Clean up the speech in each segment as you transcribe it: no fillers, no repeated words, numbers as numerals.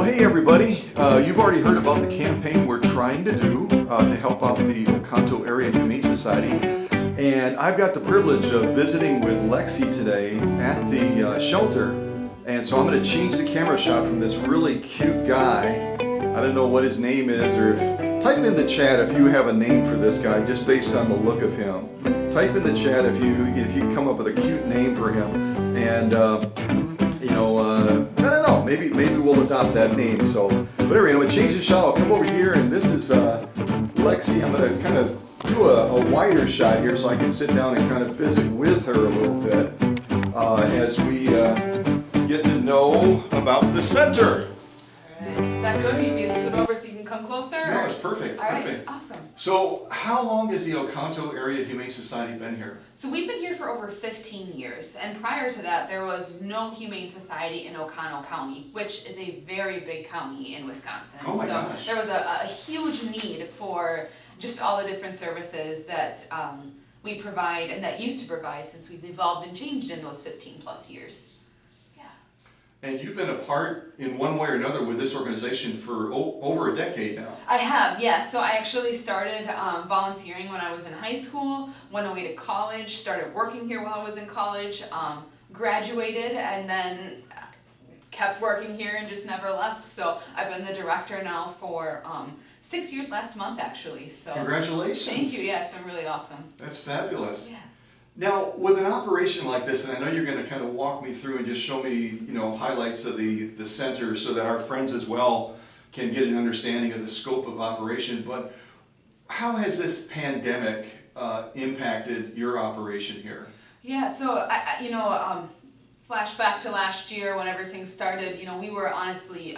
Hey everybody, you've already heard about the campaign we're trying to do to help out the Oconto Area Humane Society. And I've got the privilege of visiting with Lexi today at the shelter. And so I'm going to change the camera shot from this really cute guy. I don't know what his name is, or if, type in the chat if you have a name for this guy just based on the look of him. Type in the chat if you come up with a cute name for him. And I don't know, maybe we'll adopt that name. So, but anyway, I'm going to change the shot. I'll come over here, and this is Lexi. I'm going to kind of do a wider shot here so I can sit down and kind of visit with her a little bit as we get to know about the center. All right. Is that good? You need me to scoot over so you can come closer? No, it's perfect. All right, perfect. awesome. So, how long has the Oconto Area Humane Society been here? So we've been here for over 15 years, and prior to that, there was no Humane Society in Oconto County, which is a very big county in Wisconsin. Oh my gosh. There was a huge need for just all the different services that we provide and that used to provide since we've evolved and changed in those 15 plus years. And you've been a part in one way or another with this organization for over a decade now. I have, yes. So I actually started volunteering when I was in high school, went away to college, started working here while I was in college, graduated, and then kept working here and just never left. So I've been the director now for 6 years last month, actually. So congratulations. Thank you. Yeah, it's been really awesome. That's fabulous. Yeah. Now, with an operation like this, and I know you're going to kind of walk me through and just show me, highlights of the center so that our friends as well can get an understanding of the scope of operation, but how has this pandemic impacted your operation here? Yeah, so, flashback to last year when everything started, we were honestly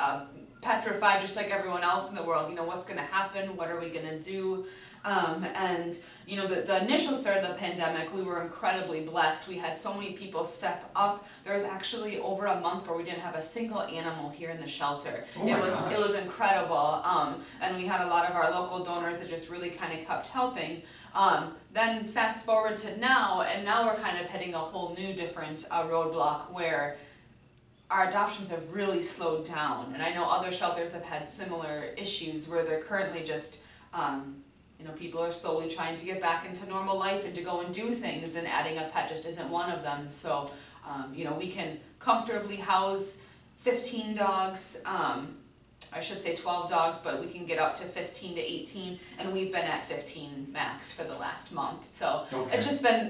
petrified just like everyone else in the world. What's going to happen? What are we going to do? The initial start of the pandemic, we were incredibly blessed. We had so many people step up. There was actually over a month where we didn't have a single animal here in the shelter. Oh It was incredible. And we had a lot of our local donors that just really kind of kept helping. Then fast forward to now, and now we're kind of hitting a whole new different roadblock where our adoptions have really slowed down. And I know other shelters have had similar issues where they're currently just people are slowly trying to get back into normal life and to go and do things, and adding a pet just isn't one of them. So, we can comfortably house 15 dogs, I should say 12 dogs, but we can get up to 15 to 18, and we've been at 15 max for the last month. So okay.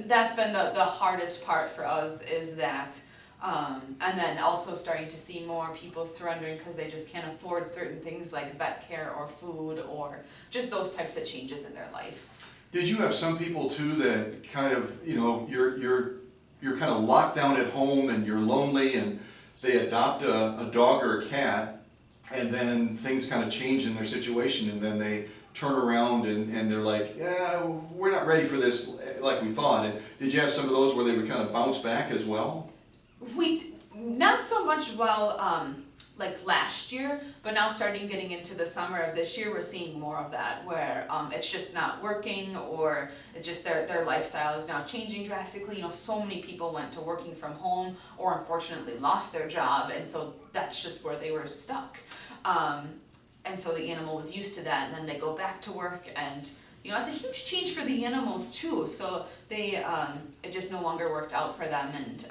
That's been the hardest part for us, is that. And then also starting to see more people surrendering because they just can't afford certain things like vet care or food or just those types of changes in their life. Did you have some people too that kind of, you're kind of locked down at home and you're lonely, and they adopt a dog or a cat, and then things kind of change in their situation, and then they turn around and they're like, yeah, we're not ready for this like we thought. And did you have some of those where they would kind of bounce back as well? Not so much like last year, but now getting into the summer of this year, we're seeing more of that, where it's just not working, or it's just their lifestyle is now changing drastically. So many people went to working from home, or unfortunately lost their job, and so that's just where they were stuck. And so the animal was used to that, and then they go back to work, and it's a huge change for the animals too. So they it just no longer worked out for them, and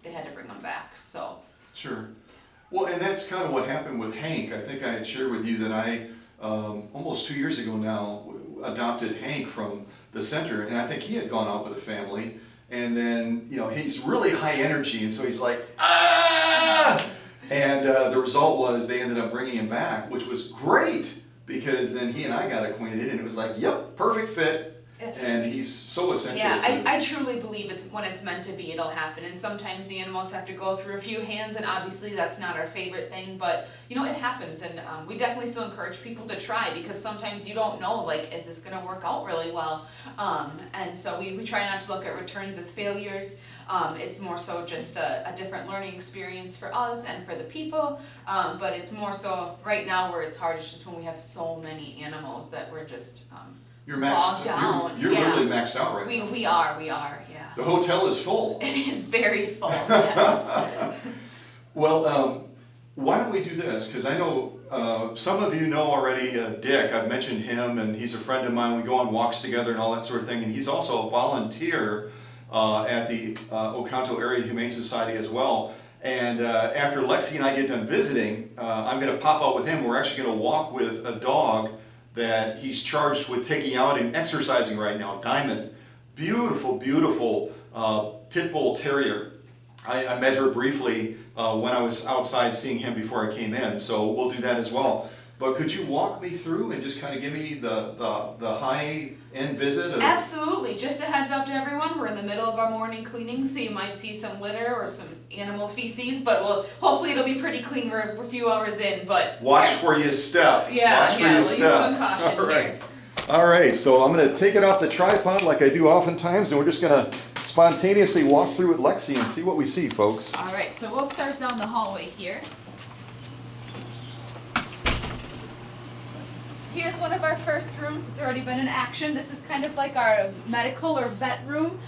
they had to bring them back. So sure. Well, and that's kind of what happened with Hank. I think I had shared with you that I almost 2 years ago now adopted Hank from the center, and I think he had gone out with a family, and then he's really high energy, and so he's like ah, and the result was they ended up bringing him back, which was great. Because then he and I got acquainted, and it was like, yep, perfect fit, and he's so essential. Yeah, I truly believe when it's meant to be, it'll happen. And sometimes the animals have to go through a few hands, and obviously that's not our favorite thing, but it happens. And we definitely still encourage people to try, because sometimes you don't know, is this going to work out really well? And so we try not to look at returns as failures. It's more so just a different learning experience for us and for the people, but it's more so right now where it's hard. It's just when we have so many animals that we're just you're maxed down. You're literally maxed out right now. We are, yeah. The hotel is full. It is very full, yes. Well, why don't we do this? Because I know some of you know already Dick. I've mentioned him, and he's a friend of mine. We go on walks together and all that sort of thing. And he's also a volunteer at the Oconto Area Humane Society as well. And after Lexi and I get done visiting, I'm going to pop out with him. We're actually going to walk with a dog that he's charged with taking out and exercising right now, Diamond. Beautiful, beautiful pit bull terrier. I met her briefly when I was outside seeing him before I came in, so we'll do that as well. But could you walk me through and just kind of give me the high-end visit? Absolutely. Just a heads up to everyone, we're in the middle of our morning cleaning, so you might see some litter or some animal feces, but hopefully it'll be pretty clean. We're a few hours in, but... Watch where you step. Yeah, we'll use some caution All right. here. All right, so I'm going to take it off the tripod like I do oftentimes, and we're just going to spontaneously walk through with Lexi and see what we see, folks. All right, so we'll start down the hallway here. Here's one of our first rooms. It's already been in action. This is kind of like our medical or vet room.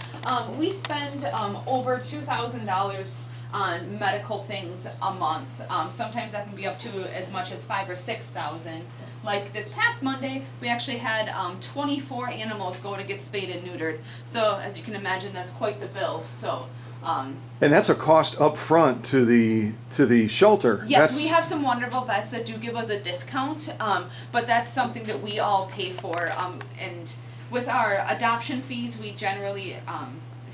We spend over $2,000 on medical things a month. Sometimes that can be up to as much as $5,000 or $6,000. Like this past Monday, we actually had 24 animals go to get spayed and neutered. So as you can imagine, that's quite the bill. So. And that's a cost up front to the shelter. Yes, we have some wonderful vets that do give us a discount, but that's something that we all pay for. And with our adoption fees, we generally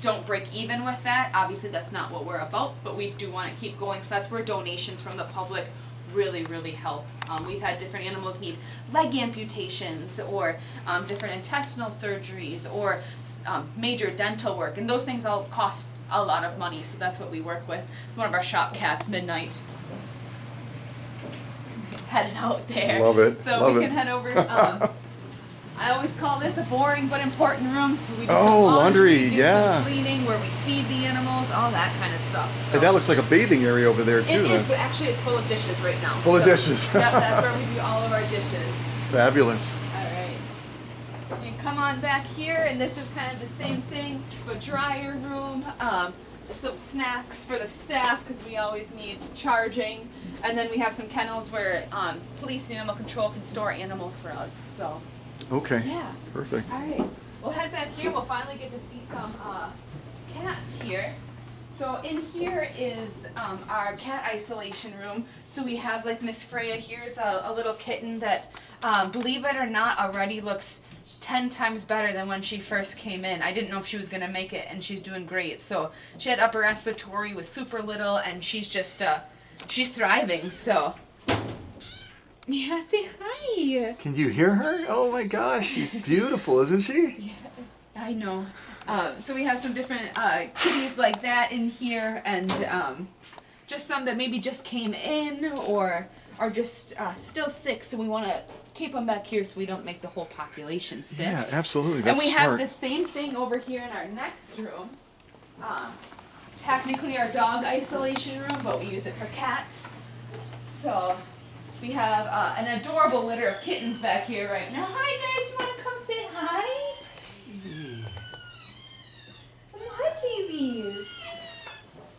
don't break even with that. Obviously, that's not what we're about, but we do want to keep going. So that's where donations from the public really, really help. We've had different animals need leg amputations or different intestinal surgeries or major dental work, and those things all cost a lot of money, so that's what we work with. One of our shop cats, Midnight, headed out there. Love it. So Love we it. can head over. I always call this a boring but important room, so we do some laundry, do yeah. some cleaning, where we feed the animals, all that kind of stuff. So. And that looks like a bathing area over there too. It is, but actually it's full of dishes right now. Full of dishes. That's where we do all of our dishes. Fabulous. Alright. So you come on back here, and this is kind of the same thing, but dryer room, some snacks for the staff, because we always need charging. And then we have some kennels where police and animal control can store animals for us, so. Okay. Yeah. Perfect. Alright. We'll head back here. We'll finally get to see some cats here. So in here is our cat isolation room. So we have like Miss Freya. Here's a little kitten that, believe it or not, already looks 10 times better than when she first came in. I didn't know if she was going to make it, and she's doing great. So she had upper respiratory, was super little, and she's just, she's thriving, so. Yeah, say hi. Can you hear her? Oh my gosh, she's beautiful, isn't she? Yeah, I know. So we have some different kitties like that in here, and just some that maybe just came in or are just still sick. So we want to keep them back here so we don't make the whole population sick. Yeah, absolutely. That's and we smart. have the same thing over here in our next room. It's technically our dog isolation room, but we use it for cats. So we have an adorable litter of kittens back here right now. Hi guys, you want to come say hi? Hi, babies.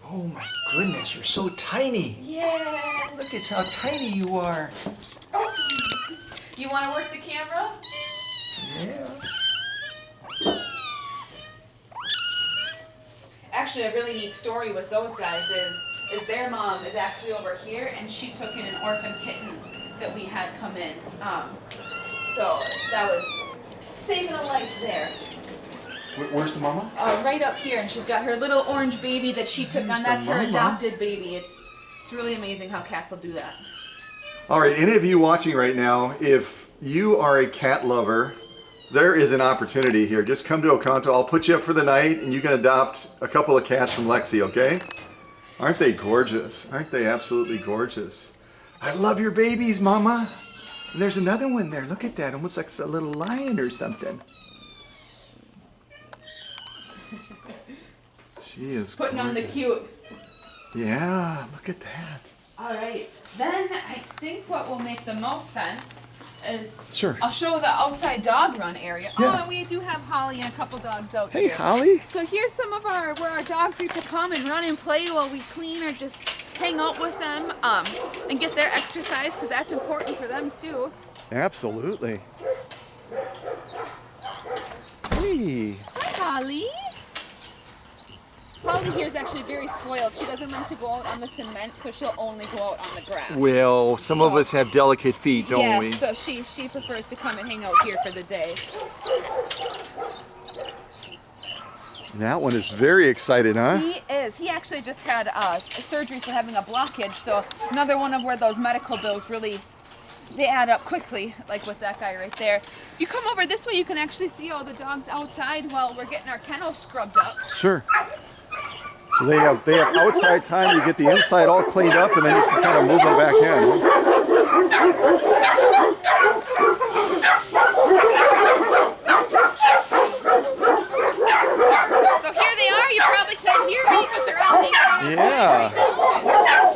Oh my goodness, you're so tiny. Yes. Look at how tiny you are. Oh. You want to work the camera? Yeah. Actually, a really neat story with those guys is their mom is actually over here, and she took in an orphan kitten that we had come in. So that was saving a life there. Where's the mama? Right up here, and she's got her little orange baby that she took on. That's her adopted baby. It's really amazing how cats will do that. All right, any of you watching right now, if you are a cat lover, there is an opportunity here. Just come to Oconto. I'll put you up for the night, and you can adopt a couple of cats from Lexi, okay? Aren't they gorgeous? Aren't they absolutely gorgeous? I love your babies, Mama. And there's another one there. Look at that. Almost like a little lion or something. She is Putting on the cute. Yeah, look at that. All right. Then I think what will make the most sense is Sure. I'll show the outside dog run area. Yeah. Oh, and we do have Holly and a couple dogs out Hey, here. Holly. So here's some of where our dogs get to come and run and play while we clean or just hang out with them and get their exercise, because that's important for them too. Absolutely. Hey. Hi, Holly. Holly here is actually very spoiled. She doesn't like to go out on the cement, so she'll only go out on the grass. Well, some of us have delicate feet, don't we? Yes, so she prefers to come and hang out here for the day. That one is very excited, huh? He is. He actually just had a surgery for having a blockage, so another one of where those medical bills really, they add up quickly, like with that guy right there. If you come over this way, you can actually see all the dogs outside while we're getting our kennels scrubbed up. Sure. So they have outside time to get the inside all cleaned up, and then you can kind of move them back in. So here they are. You probably can't hear me because they're out hanging out outside right now.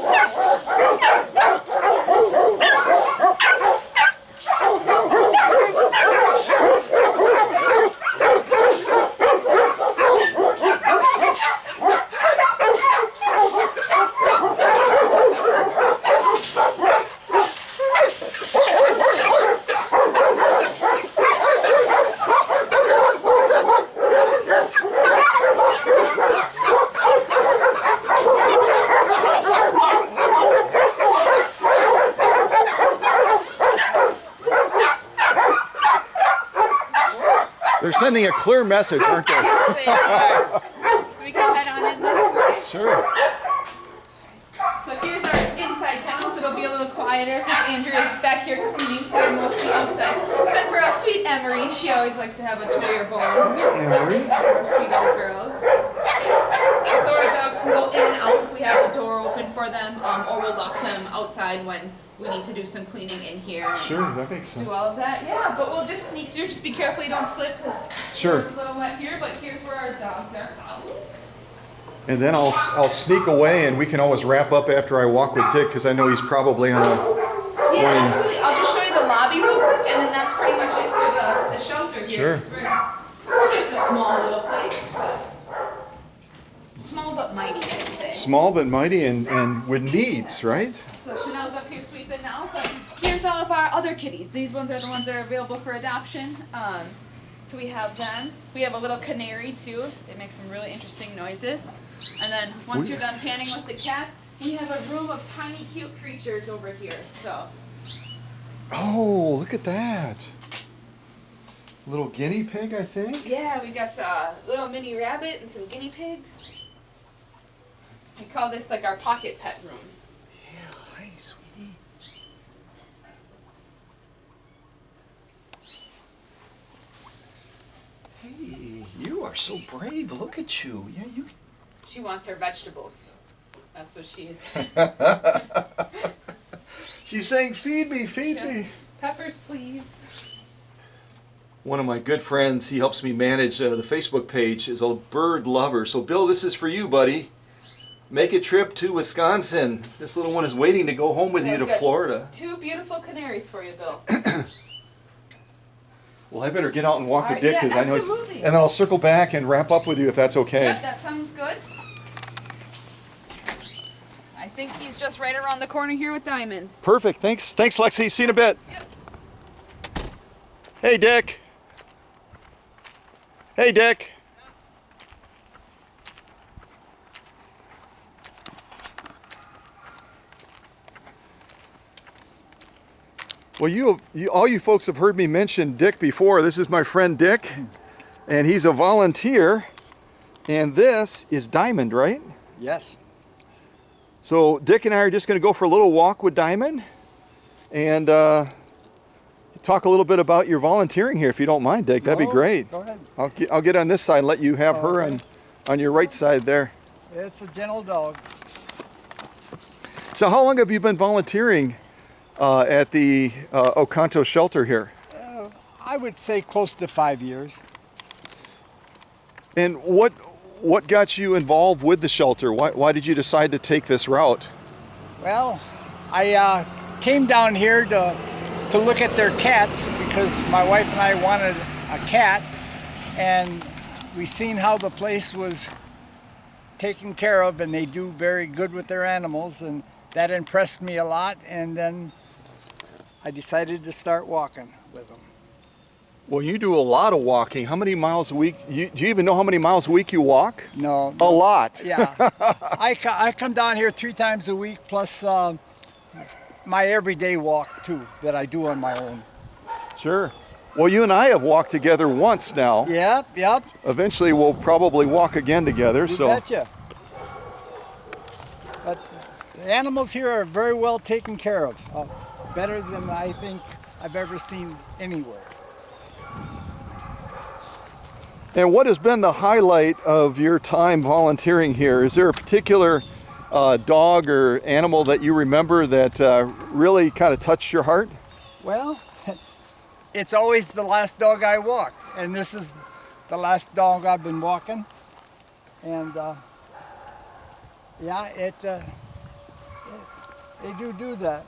They're sending a clear message, aren't they? They are. So we can head on in this way. Sure. So here's our inside kennels. It'll be a little quieter because Andrew is back here cleaning, so they're mostly outside. Except for our sweet Emery. She always likes to have a toy or bone. Emery? Our sweet old girls. So our dogs can go in and out if we have the door open for them, or we'll lock them outside when we need to do some cleaning in here. And Sure, that makes sense. do all of that. Yeah, but we'll just sneak through. Just be careful you don't slip because Sure. it's a little wet here, but here's where our dogs are housed. And then I'll sneak away, and we can always wrap up after I walk with Dick, because I know he's probably on a Yeah, absolutely. I'll just show you the lobby real quick, and then that's pretty much it for the shelter here. Sure. We're just a small little place, but small but mighty, I'd say. small but mighty and with needs, right? So Chanel's up here sweeping now, but here's all of our other kitties. These ones are the ones that are available for adoption. So we have them. We have a little canary too. They make some really interesting noises. And then once you're done panning with the cats, we have a room of tiny cute creatures over here. So Oh, look at that. Little guinea pig, I think. yeah, we got a little mini rabbit and some guinea pigs. We call this like our pocket pet room. Yeah, hi, sweetie. Hey, you are so brave. Look at you. Yeah, you. She wants her vegetables. That's what she's. She's saying, feed me, feed Yeah. me. Peppers, please. One of my good friends, he helps me manage the Facebook page, is a bird lover. So Bill, this is for you, buddy. Make a trip to Wisconsin. This little one is waiting to go home with you to Good. Florida. 2 beautiful canaries for you, Bill. Well, I better get out and walk All with right, Dick, yeah, because I know it's, absolutely. and then I'll circle back and wrap up with you if that's okay. Yep, that sounds good. I think he's just right around the corner here with Diamond. Perfect. Thanks, Lexi. See you in a bit. Yep. Hey, Dick. Hey, Dick. Well, all you folks have heard me mention Dick before. This is my friend Dick, and he's a volunteer. And this is Diamond, right? Yes. So Dick and I are just going to go for a little walk with Diamond, and talk a little bit about your volunteering here, if you don't mind, Dick. That'd be great. Go ahead. I'll get on this side and let you have her on your right side there. It's a gentle dog. So how long have you been volunteering at the Oconto shelter here? I would say close to 5 years. And what got you involved with the shelter? Why did you decide to take this route? Well, I came down here to look at their cats because my wife and I wanted a cat, and we seen how the place was taken care of, and they do very good with their animals, and that impressed me a lot. And then I decided to start walking with them. Well, you do a lot of walking. How many miles a week? Do you even know how many miles a week you walk? No. A lot. Yeah. I come down here 3 times a week, plus my everyday walk too that I do on my own. Sure. Well, you and I have walked together once now. Yep. Eventually, we'll probably walk again together. You betcha. But the animals here are very well taken care of. Better than I think I've ever seen anywhere. And what has been the highlight of your time volunteering here? Is there a particular dog or animal that you remember that really kind of touched your heart? Well, it's always the last dog I walk, and this is the last dog I've been walking. And yeah, they do that.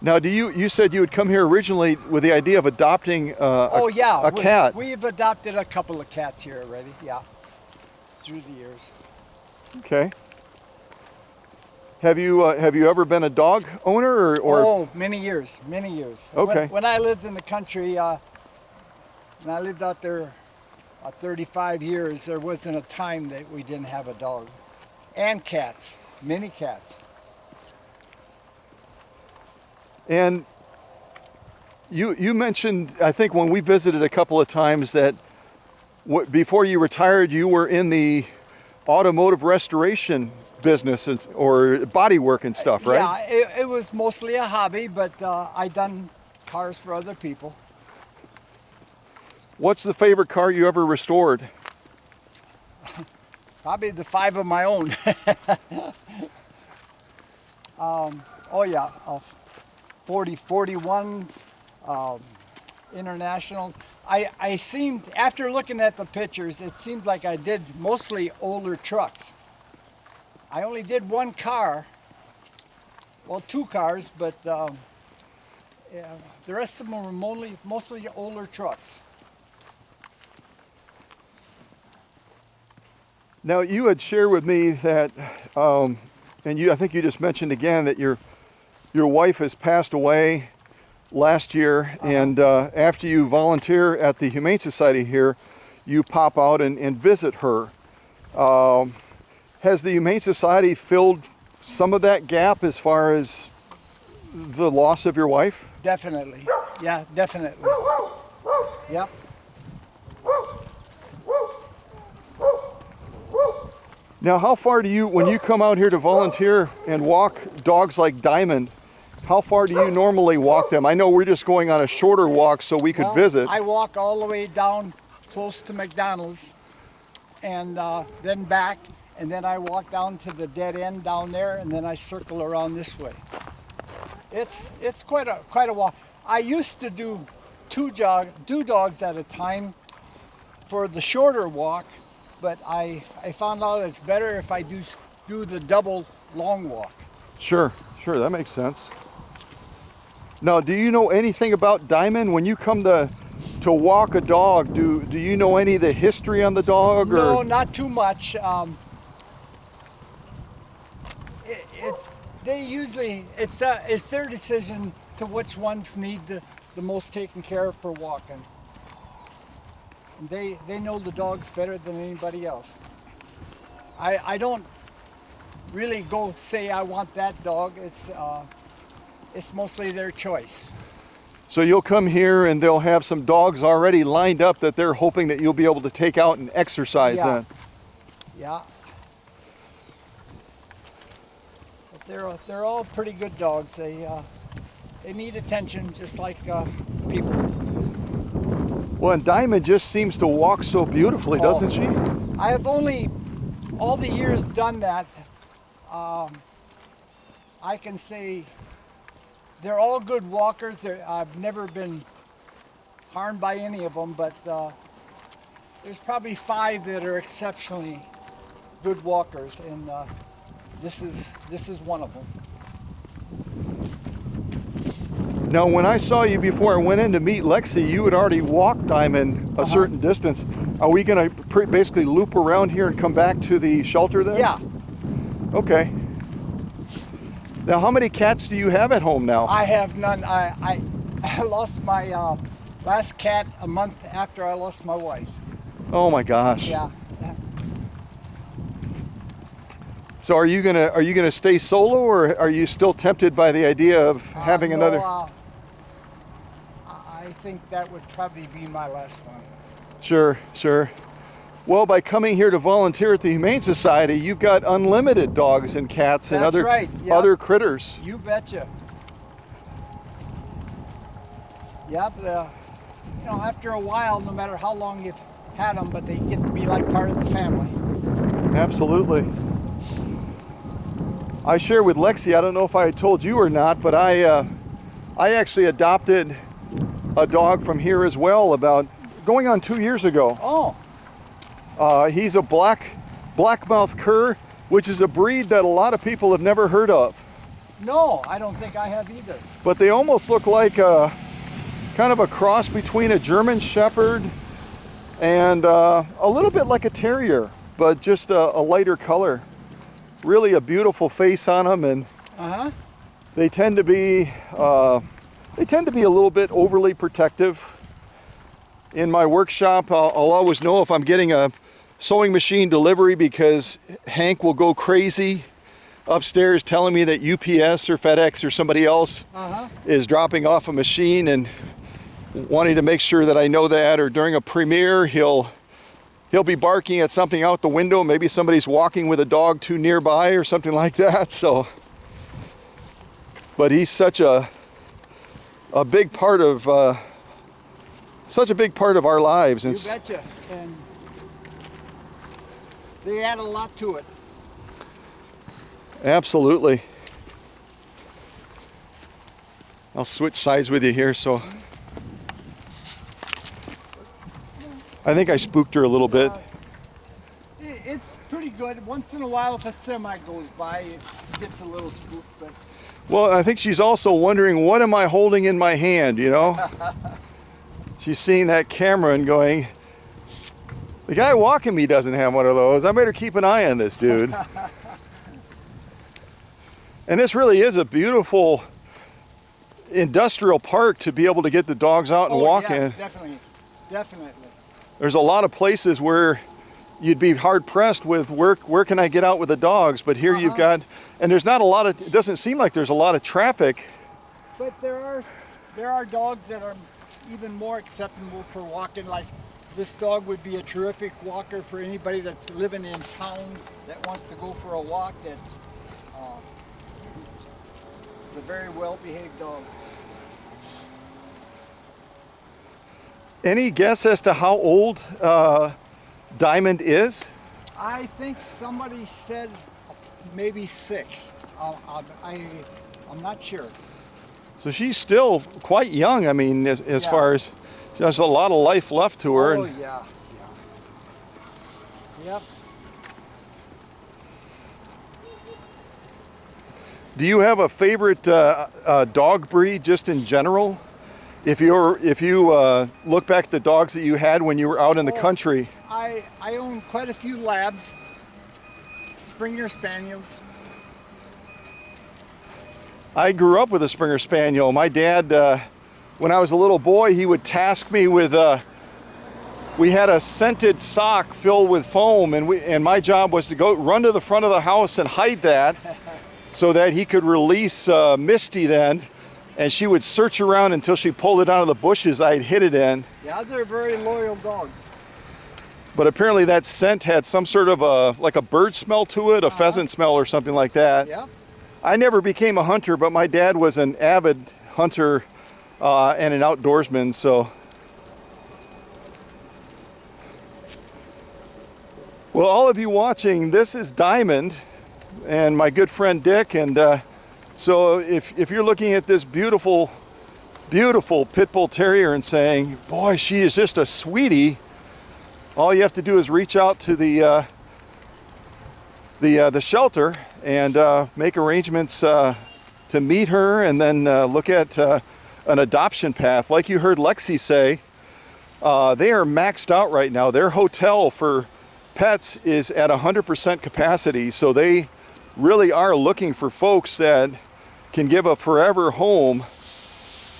Now, you said you had come here originally with the idea of adopting a cat. We've adopted a couple of cats here already, yeah, through the years. Okay. Have you ever been a dog owner or? Oh, many years. Okay. When I lived in the country, when I lived out there 35 years, there wasn't a time that we didn't have a dog. And cats, many cats. And you mentioned, I think when we visited a couple of times, that before you retired, you were in the automotive restoration business or body work and stuff, right? Yeah, it was mostly a hobby, but I done cars for other people. What's the favorite car you ever restored? Probably the 5 of my own. Oh yeah, 41 Internationals. I seemed, after looking at the pictures, it seemed like I did mostly older trucks. I only did 1 car, well 2 cars, but yeah, the rest of them were mostly older trucks. Now, you had shared with me that, and I think you just mentioned again that your wife has passed away last year, and after you volunteer at the Humane Society here, you pop out and visit her. Has the Humane Society filled some of that gap as far as the loss of your wife? Definitely. Yeah, definitely. Yep. Now, how far do you, when you come out here to volunteer and walk dogs like Diamond, how far do you normally walk them? I know we're just going on a shorter walk so we could visit. I walk all the way down close to McDonald's and then back, and then I walk down to the dead end down there, and then I circle around this way. It's quite a walk. I used to do two dogs at a time for the shorter walk, but I found out it's better if I do the double long walk. Sure, that makes sense. Now, do you know anything about Diamond? When you come to walk a dog, do you know any of the history on the dog? No, or? not too much. It's their decision to which ones need the most taken care of for walking. They know the dogs better than anybody else. I don't really go say I want that dog. It's mostly their choice. So you'll come here and they'll have some dogs already lined up that they're hoping that you'll be able to take out and exercise then. Yeah. But they're all pretty good dogs. They need attention just like people. Well, and Diamond just seems to walk so beautifully, doesn't she? I have only all the years done that. I can say they're all good walkers. I've never been harmed by any of them, but there's probably 5 that are exceptionally good walkers, and this is one of them. Now, when I saw you before I went in to meet Lexi, you had already walked Diamond a certain distance. Are we gonna basically loop around here and come back to the shelter then? Yeah, Okay. Now, how many cats do you have at home now? I have none. I lost my last cat a month after I lost my wife. Oh my gosh. Yeah. So are you gonna stay solo, or are you still tempted by the idea of having No, another? I think that would probably be my last one. Sure, sure. Well, by coming here to volunteer at the Humane Society, you've got unlimited dogs and cats and That's other right, yep. other critters. You betcha. Yep. You know, after a while, no matter how long you've had them, but they get to be like part of the family. Absolutely. I share with Lexi, I don't know if I told you or not, but I actually adopted a dog from here as well about going on 2 years ago. Oh, He's a blackmouth cur, which is a breed that a lot of people have never heard of. no, I don't think I have either. But they almost look like a kind of a cross between a German Shepherd and a little bit like a Terrier, but just a lighter color. Really a beautiful face on them, and Uh-huh. they tend to be a little bit overly protective. In my workshop, I'll always know if I'm getting a sewing machine delivery because Hank will go crazy upstairs telling me that UPS or FedEx or somebody else Uh-huh. is dropping off a machine, and wanting to make sure that I know that. Or during a premiere, he'll be barking at something out the window. Maybe somebody's walking with a dog too nearby or something like that. So, but he's such a big part of our lives. You And betcha. And they add a lot to it. absolutely. I'll switch sides with you here. So I think I spooked her a little bit. It's pretty good. Once in a while, if a semi goes by, it gets a little spooked. But Well, I think she's also wondering, what am I holding in my hand, you know? She's seeing that camera and going, the guy walking me doesn't have one of those. I better keep an eye on this dude. And this really is a beautiful industrial park to be able to get the dogs out and walk yes, in. definitely, definitely. There's a lot of places where you'd be hard pressed with where can I get out with the dogs, but here you've got, and there's not a lot of, it doesn't seem like there's a lot of traffic. But there are dogs that are even more acceptable for walking. Like this dog would be a terrific walker for anybody that's living in town that wants to go for a walk. That it's a very well-behaved dog. Any guess as to how old Diamond is? I think somebody said maybe 6. I'm not sure. So she's still quite young. I mean, as Yeah. far as, there's a lot of life left to her. Oh and yeah. Yep. do you have a favorite dog breed just in general? If you look back at the dogs that you had when you were out in the country. I own quite a few labs, Springer Spaniels. I grew up with a Springer Spaniel. My dad, when I was a little boy, he would task me with, we had a scented sock filled with foam, and my job was to go run to the front of the house and hide that so that he could release Misty then, and she would search around until she pulled it out of the bushes I'd hid it in. Yeah, they're very loyal dogs. But apparently that scent had some sort of like a bird smell to it, a pheasant smell or something like that. Yep. I never became a hunter, but my dad was an avid hunter and an outdoorsman, so. Well, all of you watching, this is Diamond and my good friend Dick, and so if you're looking at this beautiful, beautiful pit bull terrier and saying, boy, she is just a sweetie, all you have to do is reach out to the shelter and make arrangements to meet her, and then look at an adoption path. Like you heard Lexi say, They are maxed out right now. Their hotel for pets is at 100% capacity, so they really are looking for folks that can give a forever home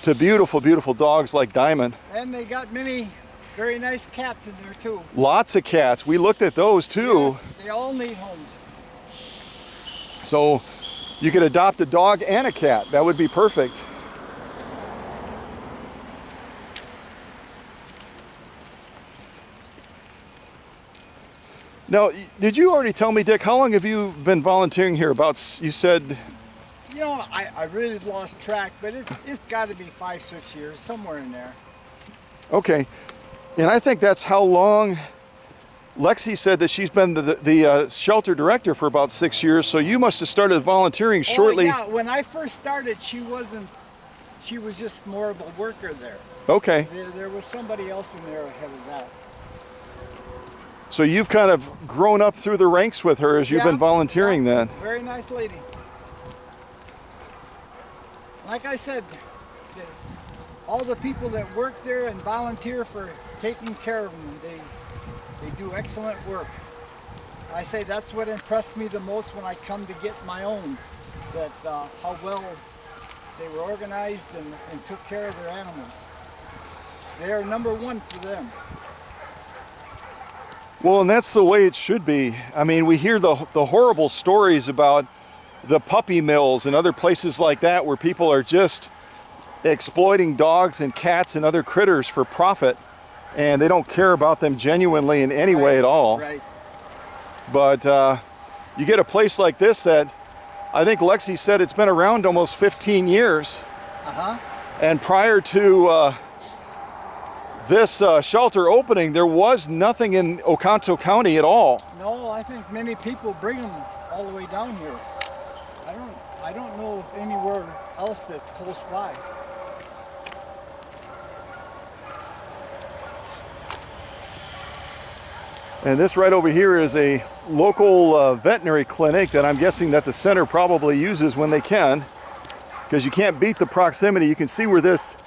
to beautiful, beautiful dogs like Diamond. And they got many very nice cats in there too. Lots of cats. We looked at those too. Yes, they all need homes. So you could adopt a dog and a cat. That would be perfect. Now, did you already tell me, Dick, how long have you been volunteering here? You said... You know, I really lost track, but it's got to be 5-6 years, somewhere in there. Okay. And I think that's how long... Lexi said that she's been the shelter director for about 6 years, so you must have started volunteering shortly. Oh, yeah, when I first started, she was just more of a worker there. Okay. There was somebody else in there ahead of that. So you've kind of grown up through the ranks with her as you've been volunteering then. Very nice lady. Like I said, all the people that work there and volunteer for taking care of them, they do excellent work. I say that's what impressed me the most when I come to get my own, that how well they were organized and took care of their animals. They are number one for them. Well, and that's the way it should be. I mean, we hear the horrible stories about the puppy mills and other places like that where people are just exploiting dogs and cats and other critters for profit, and they don't care about them genuinely in any way at all. Right. But you get a place like this that I think Lexi said it's been around almost 15 years. Uh-huh. And prior to this shelter opening, there was nothing in Oconto County at all. No, I think many people bring them all the way down here. I don't know of anywhere else that's close by. And this right over here is a local veterinary clinic that I'm guessing that the center probably uses when they can, because you can't beat the proximity. You can see where this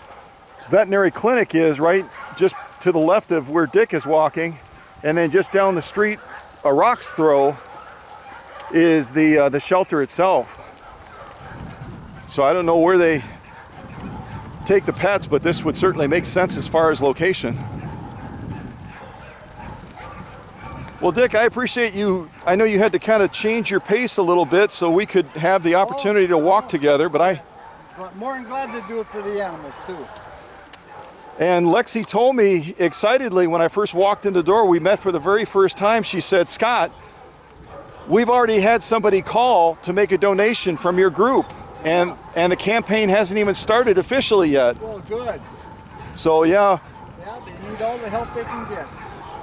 veterinary clinic is, right just to the left of where Dick is walking, and then just down the street a rock's throw is the shelter itself. So I don't know where they take the pets, but this would certainly make sense as far as location. Well, Dick, I appreciate you. I know you had to kind of change your pace a little bit so we could have the opportunity to walk together, but more than glad to do it for the animals too. And Lexi told me excitedly when I first walked in the door, we met for the very first time, she said, Scott, we've already had somebody call to make a donation from your group, and the campaign hasn't even started officially yet. Well, good. So yeah. Yeah, they need all the help they can get.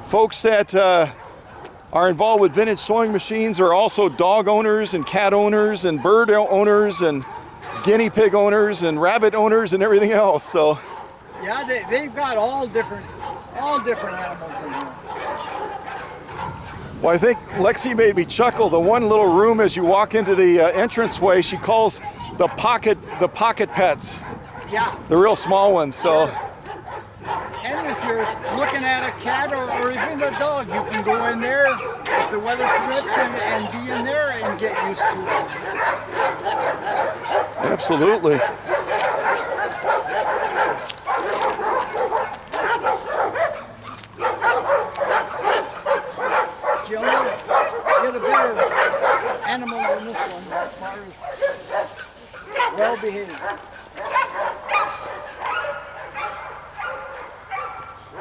Folks that are involved with vintage sewing machines are also dog owners and cat owners and bird owners and guinea pig owners and rabbit owners and everything else. So yeah, they've got all different animals in here. Well, I think Lexi made me chuckle. The one little room as you walk into the entranceway, she calls the pocket pets. Yeah. The real small ones. So. And if you're looking at a cat or even a dog, you can go in there if the weather permits and be in there and get used to it. Absolutely. You only get a better animal than this one as far as well behaved.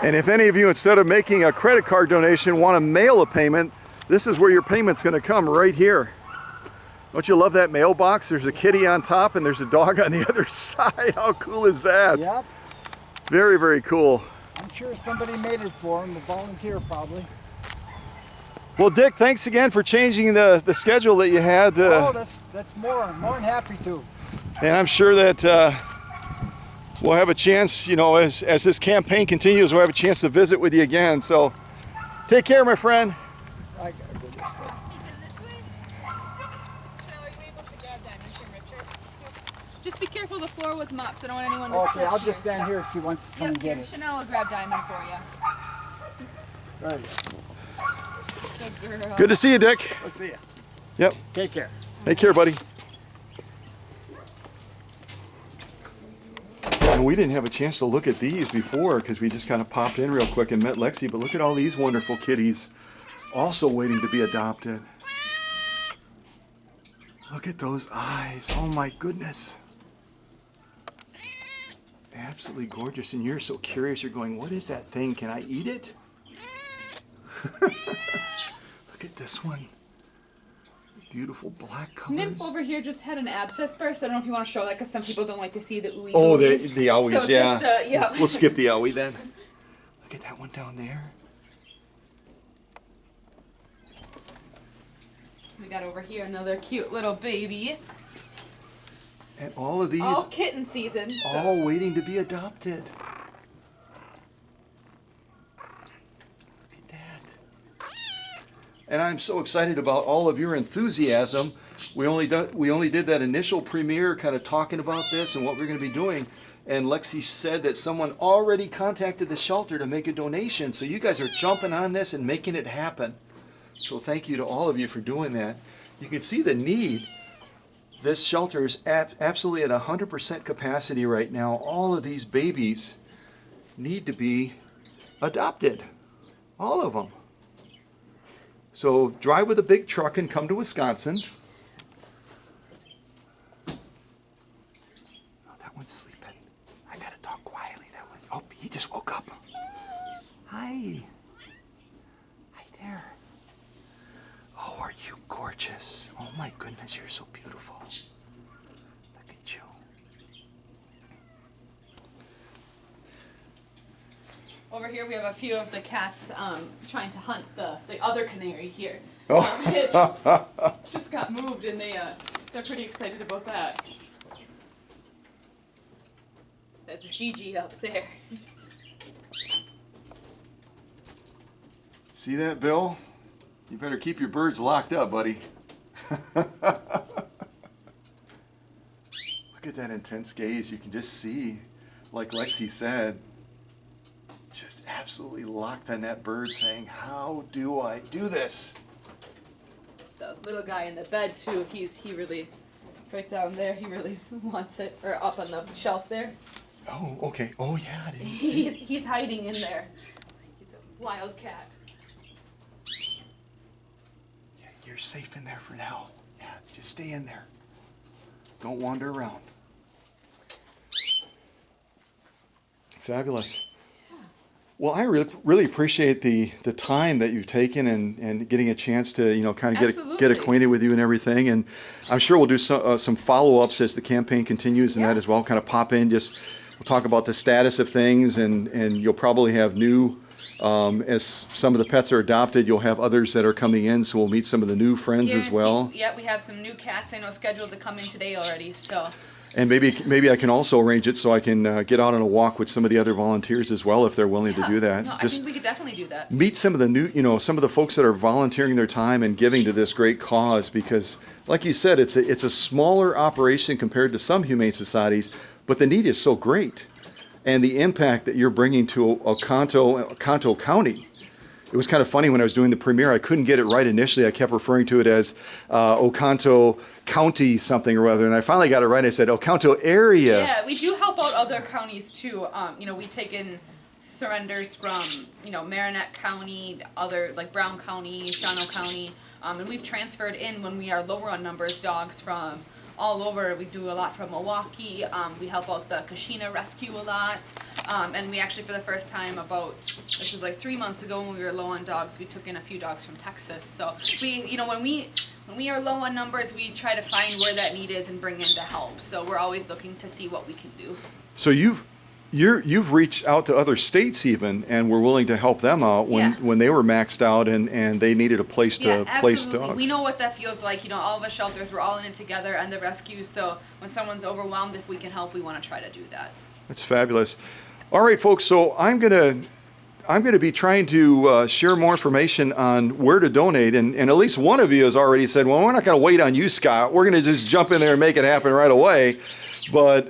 And if any of you, instead of making a credit card donation, want to mail a payment, this is where your payment's going to come, right here. Don't you love that mailbox? There's a kitty on top and there's a dog on the other side. How cool is that? Yep. Very, very cool. I'm sure somebody made it for him, a volunteer probably. Well, Dick, thanks again for changing the schedule that you had. Oh, that's more than happy to. And I'm sure that we'll have a chance, you know, as this campaign continues, we'll have a chance to visit with you again. So take care, my friend. I gotta go this way. Just be careful. careful, the floor was mopped, so I don't want anyone to Okay, slip I'll just here, stand so. here if she wants to come Yep, get here, it. Chanel will grab Diamond for you. Right. Good girl. Good to see you, Dick. Let's see ya. Yep. Take care. Take care, buddy. And we didn't have a chance to look at these before because we just kind of popped in real quick and met Lexi. But look at all these wonderful kitties also waiting to be adopted. Look at those eyes. Oh my goodness. Absolutely gorgeous. And you're so curious. You're going, what is that thing? Can I eat it? Look at this one. Beautiful black colors. Nymph over here just had an abscess burst. I don't know if you want to show that because some people don't like to see the ooey. Oh, the gooeys. owies, So yeah. just, yeah. We'll skip the owie then. Look at that one down there. We got over here another cute little baby. And all of these, All kitten season. So. all waiting to be adopted. Look at that. And I'm so excited about all of your enthusiasm. We only did that initial premiere kind of talking about this and what we're going to be doing. And Lexi said that someone already contacted the shelter to make a donation. So you guys are jumping on this and making it happen. So thank you to all of you for doing that. You can see the need. This shelter is absolutely at 100% capacity right now. All of these babies need to be adopted. All of them. So drive with a big truck and come to Wisconsin. Oh, that one's sleeping. I gotta talk quietly. That one. Oh, he just woke up. Hi. Hi there. Oh, are you gorgeous? Oh my goodness, you're so beautiful. Look at you. Over here we have a few of the cats trying to hunt the other canary here. Oh. It just got moved and they're pretty excited about that. That's Gigi up there. See that, Bill? You better keep your birds locked up, buddy. Look at that intense gaze. You can just see, like Lexi said, just absolutely locked on that bird saying, how do I do this? The little guy in the bed too, he really, right down there, he really wants it. Or up on the shelf there. Oh, okay. Oh, yeah, I didn't see. He's hiding in there. He's a wild cat. Yeah, you're safe in there for now. Yeah, just stay in there. Don't wander around. Fabulous. Well, I really appreciate the time that you've taken and getting a chance to kind of get Absolutely. acquainted with you and everything. And I'm sure we'll do some follow-ups as the campaign continues and Yeah. that as well. Kind of pop in, we'll talk about the status of things, and you'll probably have new as some of the pets are adopted. You'll have others that are coming in, so we'll meet some of the new friends as well. Yeah, we have some new cats I know scheduled to come in today already. So. And maybe I can also arrange it so I can get out on a walk with some of the other volunteers as well if they're willing to do that. No, I Just think we could definitely do that. meet some of the new, some of the folks that are volunteering their time and giving to this great cause, because, like you said, it's a smaller operation compared to some humane societies, but the need is so great, and the impact that you're bringing to Oconto County. It was kind of funny when I was doing the premiere. I couldn't get it right initially. I kept referring to it as Oconto County something or other, and I finally got it right. I said Oconto Area. Yeah, we do help out other counties too. We take in surrenders from Marinette County, other like Brown County, Shawano County, and we've transferred in when we are lower on numbers dogs from all over. We do a lot from Milwaukee. We help out the Kashina Rescue a lot. And we actually, for the first time this was like 3 months ago when we were low on dogs, we took in a few dogs from Texas. So when we are low on numbers, we try to find where that need is and bring in to help. So we're always looking to see what we can do. So you've reached out to other states even, and were willing to help them out when they were maxed out and they needed a place to place absolutely. dogs. We know what that feels like. All of us shelters, we're all in it together, and the rescues. So when someone's overwhelmed, if we can help, we want to try to do that. That's fabulous. All right, folks. So I'm gonna be trying to share more information on where to donate, and at least one of you has already said, "Well, we're not gonna wait on you, Scott. We're gonna just jump in there and make it happen right away." But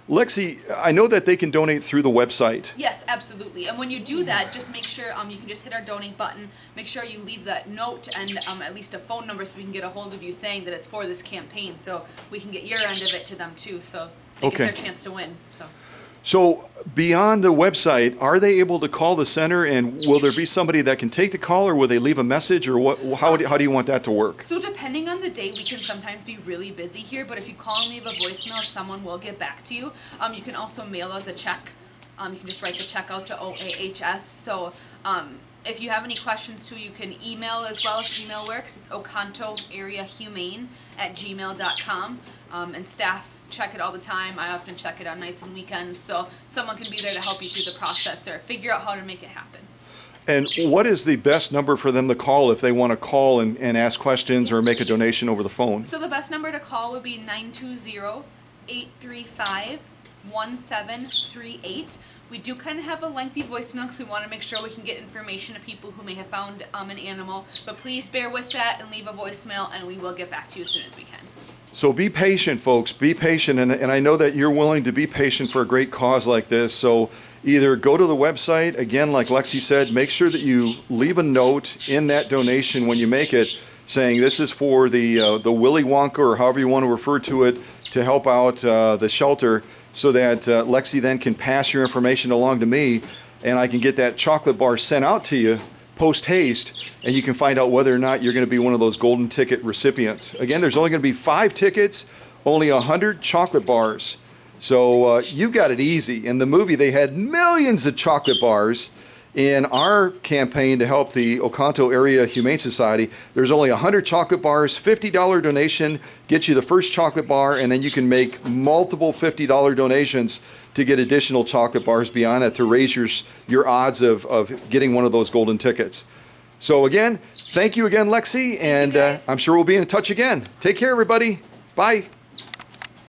Lexi, I know that they can donate through the website. Yes, absolutely. And when you do that, just make sure you can just hit our donate button. Make sure you leave that note and at least a phone number so we can get a hold of you saying that it's for this campaign, so we can get your end of it to them too, so they get their chance to win. So beyond the website, are they able to call the center, and will there be somebody that can take the call, or will they leave a message, or what? How do you want that to work? So depending on the day, we can sometimes be really busy here, but if you call and leave a voicemail, someone will get back to you. You can also mail us a check. You can just write the check out to OAHS. So if you have any questions too, you can email as well if email works. It's Oconto Area Humane @gmail.com. And staff check it all the time. I often check it on nights and weekends, so someone can be there to help you through the process or figure out how to make it happen. And what is the best number for them to call if they want to call and ask questions or make a donation over the phone? So the best number to call would be 920-835-1738. We do kind of have a lengthy voicemail because we want to make sure we can get information to people who may have found an animal, but please bear with that and leave a voicemail and we will get back to you as soon as we can. So be patient, folks. Be patient, and I know that you're willing to be patient for a great cause like this. So either go to the website, again, like Lexi said, make sure that you leave a note in that donation when you make it, saying this is for the Willy Wonka, or however you want to refer to it, to help out the shelter, so that Lexi then can pass your information along to me, and I can get that chocolate bar sent out to you post haste, and you can find out whether or not you're going to be one of those golden ticket recipients. Again, there's only going to be 5 tickets, only 100 chocolate bars. So you've got it easy. In the movie, they had millions of chocolate bars. In our campaign to help the Oconto Area Humane Society, there's only 100 chocolate bars, $50 donation, gets you the first chocolate bar, and then you can make multiple $50 donations to get additional chocolate bars beyond that to raise your odds of getting one of those golden tickets. So again, thank you again, Lexi, and I'm sure we'll be in touch again. Take care, everybody. Bye.